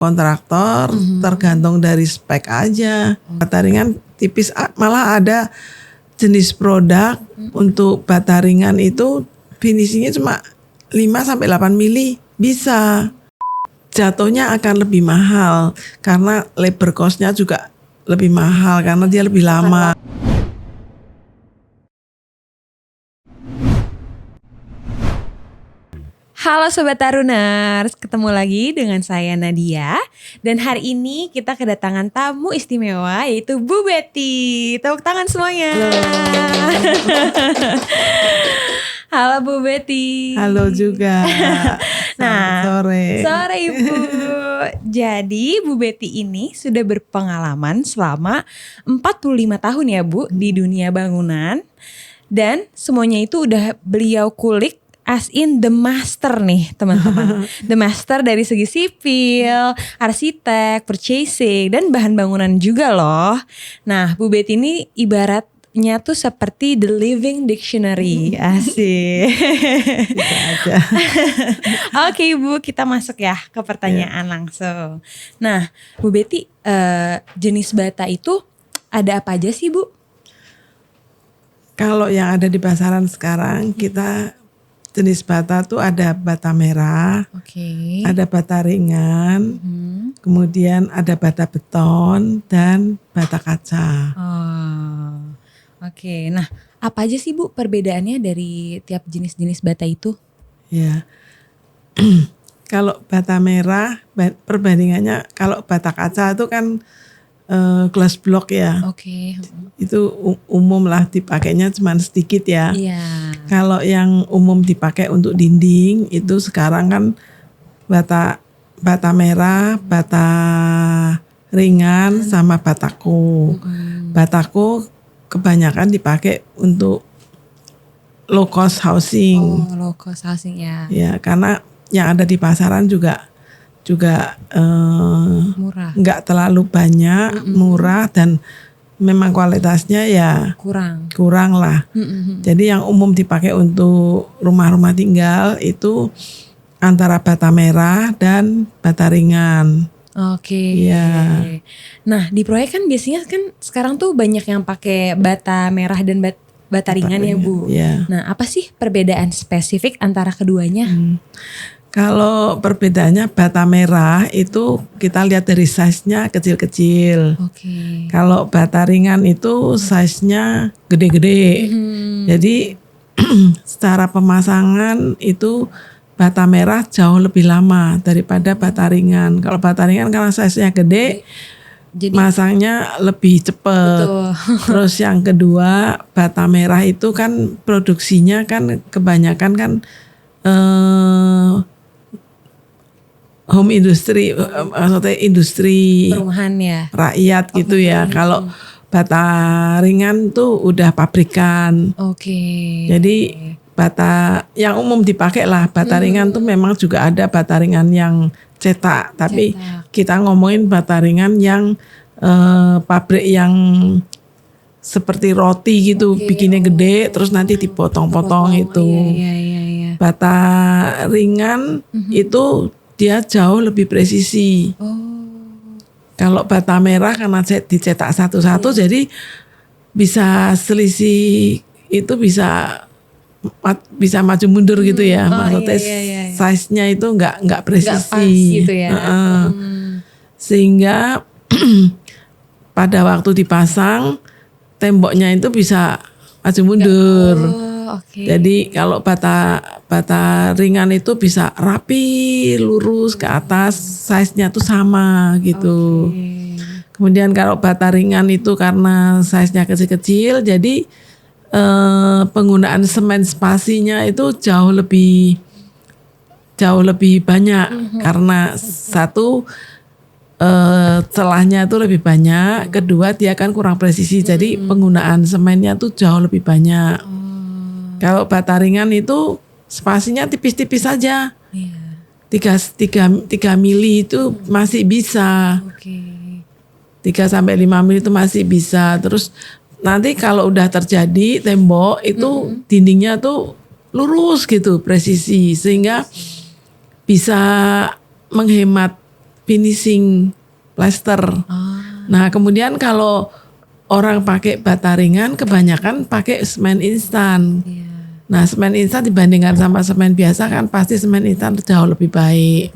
kontraktor, tergantung dari spek aja. Bata ringan tipis, malah ada jenis produk untuk bata ringan itu finishingnya cuma 5-8 mili bisa. Jatuhnya akan lebih mahal karena labor cost-nya juga lebih mahal karena dia lebih lama. Halo Sobat Taruners, ketemu lagi dengan saya Nadia. Dan hari ini kita kedatangan tamu istimewa yaitu Bu Betty. Tepuk tangan semuanya. Halo Bu Betty. Halo juga. Nah, sore. Sore Ibu. Jadi Bu Betty ini sudah berpengalaman selama 45 tahun ya Bu di dunia bangunan. Dan semuanya itu udah beliau kulik as in the master nih teman-teman. The master dari segi sipil, arsitek, purchasing, dan bahan bangunan juga loh. Nah Bu Betty ini ibaratnya tuh seperti the living dictionary. Asik. Gitu aja. Oke Bu, kita masuk ya ke pertanyaan langsung. Nah Bu Betty, jenis bata itu ada apa aja sih Bu? Kalau yang ada di pasaran sekarang kita jenis bata tuh ada bata merah, ada bata ringan, kemudian ada bata beton dan bata kaca. Oke. Nah apa aja sih Bu perbedaannya dari tiap jenis-jenis bata itu? Ya, kalau bata merah perbandingannya kalau bata kaca itu kan glass block ya. Oke. Itu umum lah dipakainya cuma sedikit ya. Iya. Kalau yang umum dipakai untuk dinding itu sekarang kan bata merah, bata ringan sama batako. Batako kebanyakan dipakai untuk low cost housing. Oh, low cost housing ya. Ya, karena yang ada di pasaran juga Murah. nggak terlalu banyak, murah dan memang kualitasnya ya kurang lah. Jadi yang umum dipakai untuk rumah-rumah tinggal itu antara bata merah dan bata ringan. Oke. Ya. Nah di proyek kan biasanya kan sekarang tuh banyak yang pakai bata merah dan bata ringan ya Bu. Ya. Nah apa sih perbedaan spesifik antara keduanya? Kalau perbedaannya bata merah itu kita lihat dari size-nya kecil-kecil. Oke. Kalau bata ringan itu size-nya gede-gede. Jadi secara pemasangan itu bata merah jauh lebih lama daripada bata ringan. Kalau bata ringan karena size-nya gede, jadi masangnya lebih cepat. Terus yang kedua bata merah itu kan produksinya kan kebanyakan kan home industry, maksudnya industri perumahan ya, rakyat gitu ya. Kalau bata ringan tuh udah pabrikan. Oke. Jadi bata yang umum dipakai lah bata ringan tuh memang juga ada bata ringan yang cetak. Tapi kita ngomongin bata ringan yang pabrik yang seperti roti gitu, bikinnya gede, terus nanti dipotong-potong itu. Iya. Bata ringan itu dia jauh lebih presisi. Kalau bata merah karena dicetak satu-satu, jadi bisa selisih itu bisa maju mundur gitu ya. Maksudnya size-nya itu nggak presisi. Nggak pas gitu ya. Sehingga pada waktu dipasang temboknya itu bisa maju mundur. Jadi kalau bata ringan itu bisa rapi, lurus ke atas, size-nya tuh sama gitu. Kemudian kalau bata ringan itu karena size-nya kecil-kecil, jadi penggunaan semen spasinya itu jauh lebih banyak karena satu celahnya itu lebih banyak, kedua dia kan kurang presisi, jadi penggunaan semennya tuh jauh lebih banyak. Kalau bata ringan itu spasinya tipis-tipis saja, 3 mili itu masih bisa, 3-5 mili itu masih bisa. Terus nanti kalau udah terjadi tembok itu dindingnya tuh lurus gitu, presisi, sehingga bisa menghemat finishing plaster. Nah, kemudian kalau orang pakai bata ringan kebanyakan pakai semen instan. Nah, semen instan dibandingkan sama semen biasa kan pasti semen instan jauh lebih baik.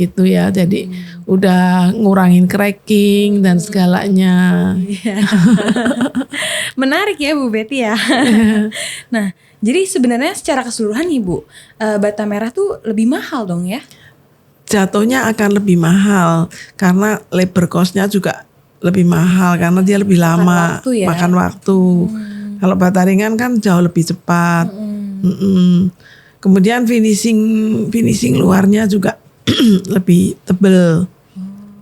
Gitu ya. Jadi udah ngurangin cracking dan segalanya. Menarik ya Bu Betty ya. Nah, jadi sebenarnya secara keseluruhan nih Bu, bata merah tuh lebih mahal dong ya? Jatuhnya akan lebih mahal karena labor cost-nya juga lebih mahal karena dia lebih lama makan waktu. Kalau bata ringan kan jauh lebih cepat. Kemudian finishing luarnya juga lebih tebel.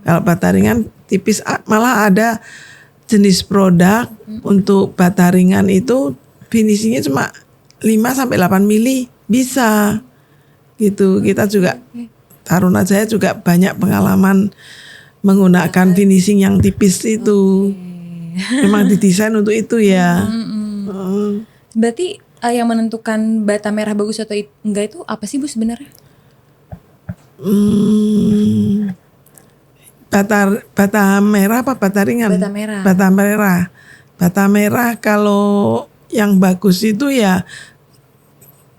Kalau bata ringan tipis, malah ada jenis produk untuk bata ringan itu finishingnya cuma 5-8 mili bisa gitu. Kita juga Taruna Jaya juga banyak pengalaman menggunakan finishing yang tipis itu. Memang didesain untuk itu ya. Berarti yang menentukan bata merah bagus atau enggak itu apa sih Bu sebenarnya? Bata merah apa bata ringan? Bata merah. Bata merah kalau yang bagus itu ya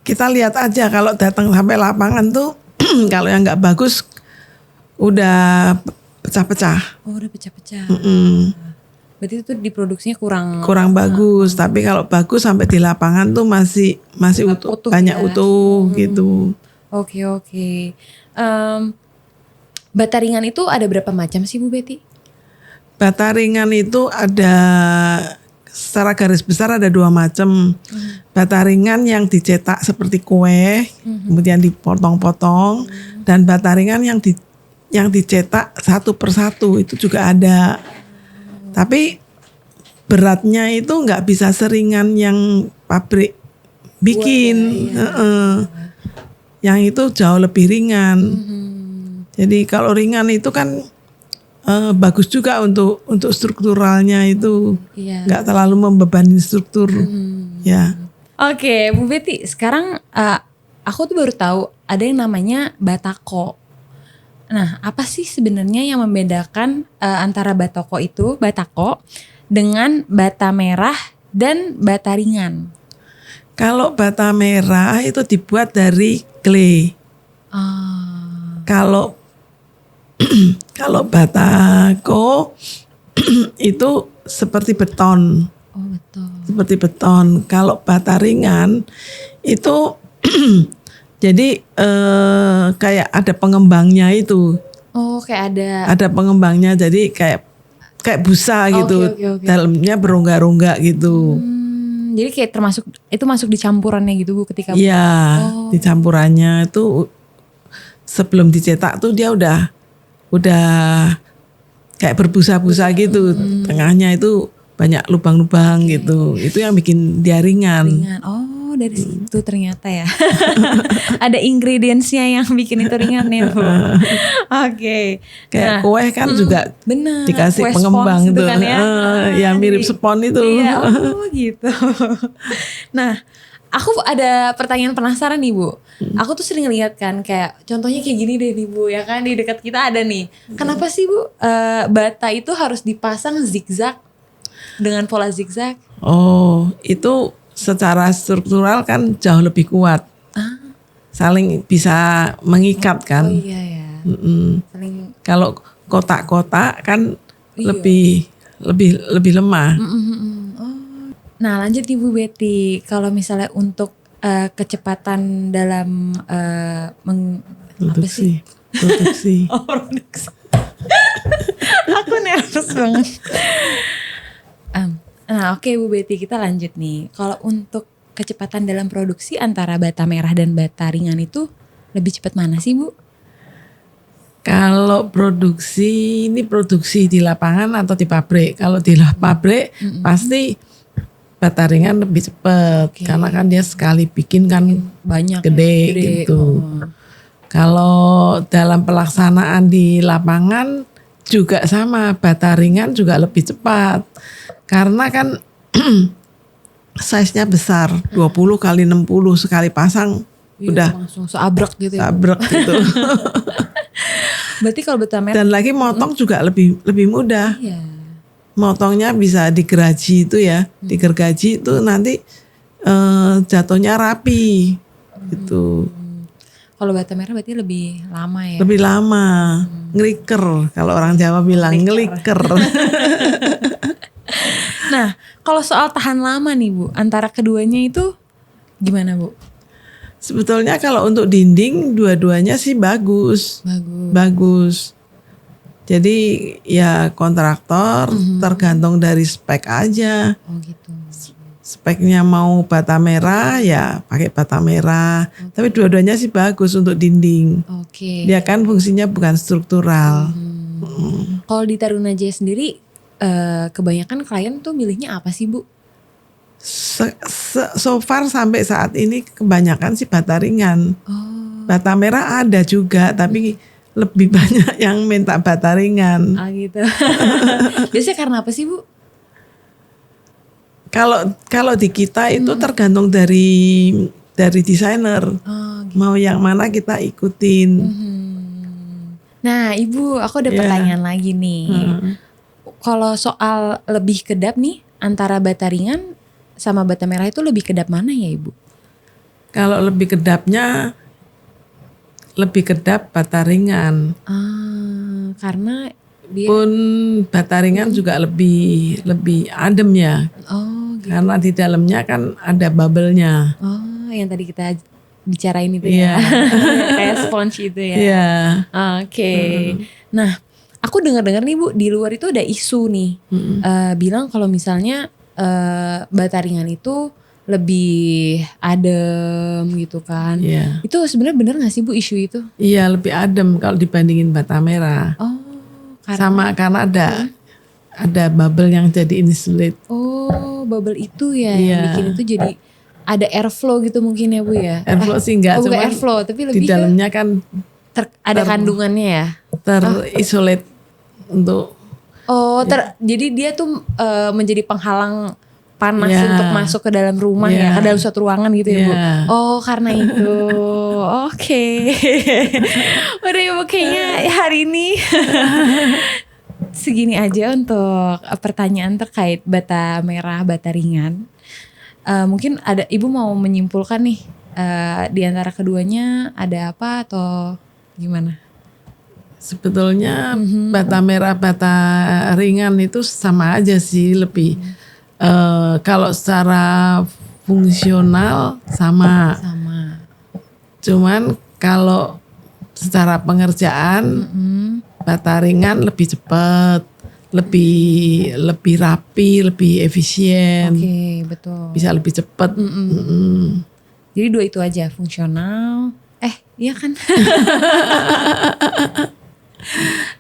kita lihat aja kalau datang sampai lapangan tuh kalau yang nggak bagus udah pecah-pecah. Oh, udah pecah-pecah. Berarti itu diproduksinya kurang bagus. Tapi kalau bagus sampai di lapangan tuh masih utuh banyak ya? Utuh gitu. Oke. Bata ringan itu ada berapa macam sih Bu Betty? Bata ringan itu ada secara garis besar ada 2 macam. Bata ringan yang dicetak seperti kue, kemudian dipotong-potong, dan bata ringan yang dicetak satu persatu itu juga ada. Tapi beratnya itu nggak bisa seringan yang pabrik bikin. Yang itu jauh lebih ringan. Jadi kalau ringan itu kan bagus juga untuk strukturalnya itu nggak terlalu membebani struktur. Ya. Oke, Bu Betty, sekarang aku tuh baru tahu ada yang namanya batako. Nah, apa sih sebenarnya yang membedakan antara batako dengan bata merah dan bata ringan? Kalau bata merah itu dibuat dari clay. Kalau batako itu seperti beton. Betul. Seperti beton. Kalau bata ringan itu jadi kayak ada pengembangnya itu. Oh, kayak ada pengembangnya. Jadi kayak busa gitu. Okay. Dalamnya berongga-rongga gitu. Jadi kayak masuk di campurannya gitu Bu ketika. Iya, di campurannya itu sebelum dicetak tuh dia udah kayak berbusa-busa gitu. Tengahnya itu banyak lubang-lubang gitu. Itu yang bikin dia ringan. Oh, dari situ ternyata ya. Ada ingredientsnya yang bikin itu ringan ya Bu. Oke. Kayak kue kan juga bener, dikasih pengembang gitu kan ya. Yang mirip spon itu. Iya, gitu. Nah, aku ada pertanyaan penasaran nih Bu. Aku tuh sering lihat kan kayak contohnya kayak gini deh nih Bu, ya kan di dekat kita ada nih. Kenapa sih Bu bata itu harus dipasang zigzag dengan pola zigzag? Oh, itu secara struktural kan jauh lebih kuat. Saling bisa mengikat kan. Oh iya ya. Kalau kotak-kotak kan lebih lemah. Nah, lanjut nih Bu Betty, kalau misalnya untuk kecepatan dalam produksi. Produksi. Aku nervous banget. Nah, oke Bu Betty, kita lanjut nih. Kalau untuk kecepatan dalam produksi antara bata merah dan bata ringan itu lebih cepat mana sih Bu? Kalau produksi di lapangan atau di pabrik? Kalau di pabrik pasti bata ringan lebih cepat karena kan dia sekali bikin kan banyak gede gitu. Kalau dalam pelaksanaan di lapangan juga sama, bata ringan juga lebih cepat karena kan size-nya besar, 20 kali 60 sekali pasang udah langsung seabrek gitu ya. Seabrek gitu. Berarti kalau bata merah. Dan lagi motong juga lebih mudah. Iya. Motongnya bisa digeraji itu ya, digergaji itu nanti jatuhnya rapi gitu. Kalau bata merah berarti lebih lama ya. Lebih lama, ngeliker kalau orang Jawa bilang ngeliker. Nah, kalau soal tahan lama nih Bu, antara keduanya itu gimana Bu? Sebetulnya kalau untuk dinding dua-duanya sih bagus. Bagus. Jadi ya kontraktor tergantung dari spek aja. Oh gitu. Speknya mau bata merah ya pakai bata merah. Tapi dua-duanya sih bagus untuk dinding. Oke. Dia kan fungsinya bukan struktural. Kalau di Tarunajaya sendiri kebanyakan klien tuh milihnya apa sih Bu? So far sampai saat ini kebanyakan sih bata ringan. Bata merah ada juga tapi lebih banyak yang minta bata ringan. Gitu. Biasanya karena apa sih Bu? Kalau di kita itu tergantung dari desainer. Gitu. Mau yang mana kita ikutin. Nah Ibu, aku ada pertanyaan lagi nih. Kalau soal lebih kedap nih antara bata ringan sama bata merah itu lebih kedap mana ya Ibu? Kalau lebih kedapnya lebih kedap bata ringan. Karena dia pun bata ringan juga lebih adem ya. Gitu. Karena di dalamnya kan ada bubble-nya. Yang tadi kita bicarain itu ya. Kayak sponge itu ya. Iya. Oke. Nah, aku dengar-dengar nih Bu, di luar itu ada isu nih. Bilang kalau misalnya bata ringan itu lebih adem gitu kan. Iya. Itu sebenarnya benar gak sih Bu isu itu? Iya, lebih adem kalau dibandingin bata merah. Karena ada bubble yang jadi insulate. Bubble itu ya yang bikin itu jadi ada airflow gitu mungkin ya Bu ya. Airflow sih enggak, bukan cuman airflow tapi lebih di dalamnya kan ada kandungannya ya. Terisolate untuk. Jadi dia tuh menjadi penghalang panas untuk masuk ke dalam rumah ya, ke dalam suatu ruangan gitu ya Bu. Karena itu. Oke. Udah ya Bu, kayaknya hari ini segini aja untuk pertanyaan terkait bata merah, bata ringan. Mungkin ada Ibu mau menyimpulkan nih di antara keduanya ada apa atau gimana? Sebetulnya bata merah, bata ringan itu sama aja sih, lebih kalau secara fungsional sama. Cuman kalau secara pengerjaan bata ringan lebih cepat, lebih rapi, lebih efisien. Oke, betul. Bisa lebih cepat. Jadi dua itu aja, fungsional. Iya kan?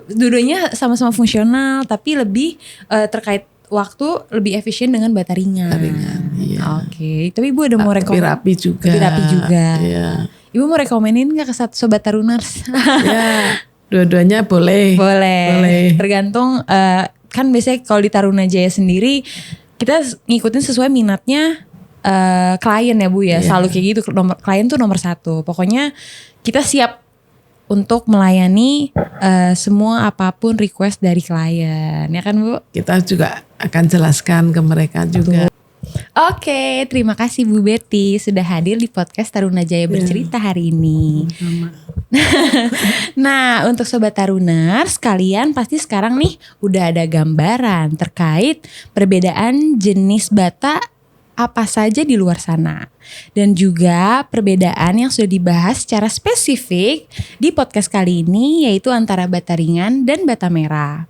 Dua-duanya sama-sama fungsional, tapi lebih terkait waktu lebih efisien dengan bata ringan. Iya. Oke, tapi Ibu ada mau lebih rapi juga. Iya. Ibu mau rekomenin nggak ke Sobat Taruners? Ya, dua-duanya boleh. Tergantung kan biasanya kalau di Tarunajaya sendiri kita ngikutin sesuai minatnya klien ya Bu ya. Selalu kayak gitu. Klien tuh nomor 1. Pokoknya kita siap untuk melayani semua apapun request dari klien, ya kan Bu? Kita juga akan jelaskan ke mereka juga. Oke, terima kasih Bu Betty sudah hadir di podcast Tarunajaya Bercerita hari ini. Nah, untuk Sobat Taruners, kalian pasti sekarang nih udah ada gambaran terkait perbedaan jenis bata apa saja di luar sana. Dan juga perbedaan yang sudah dibahas secara spesifik di podcast kali ini, yaitu antara bata ringan dan bata merah.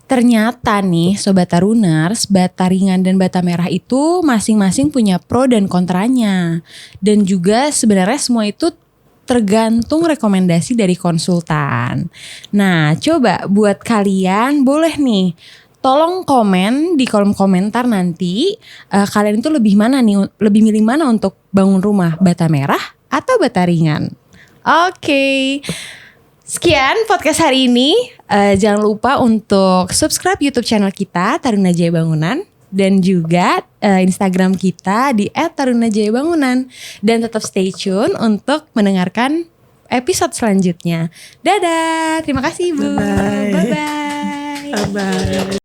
Ternyata nih Sobat Taruners, bata ringan dan bata merah itu masing-masing punya pro dan kontranya. Dan juga sebenarnya semua itu tergantung rekomendasi dari konsultan. Nah, coba buat kalian boleh nih tolong komen di kolom komentar nanti kalian itu lebih milih mana untuk bangun rumah, bata merah atau bata ringan. Oke. Sekian podcast hari ini. Jangan lupa untuk subscribe YouTube channel kita Tarunajaya Bangunan dan juga Instagram kita di @tarunajayabangunan, dan tetap stay tune untuk mendengarkan episode selanjutnya. Dadah, terima kasih Bu. Bye-bye. Bye-bye. Bye-bye.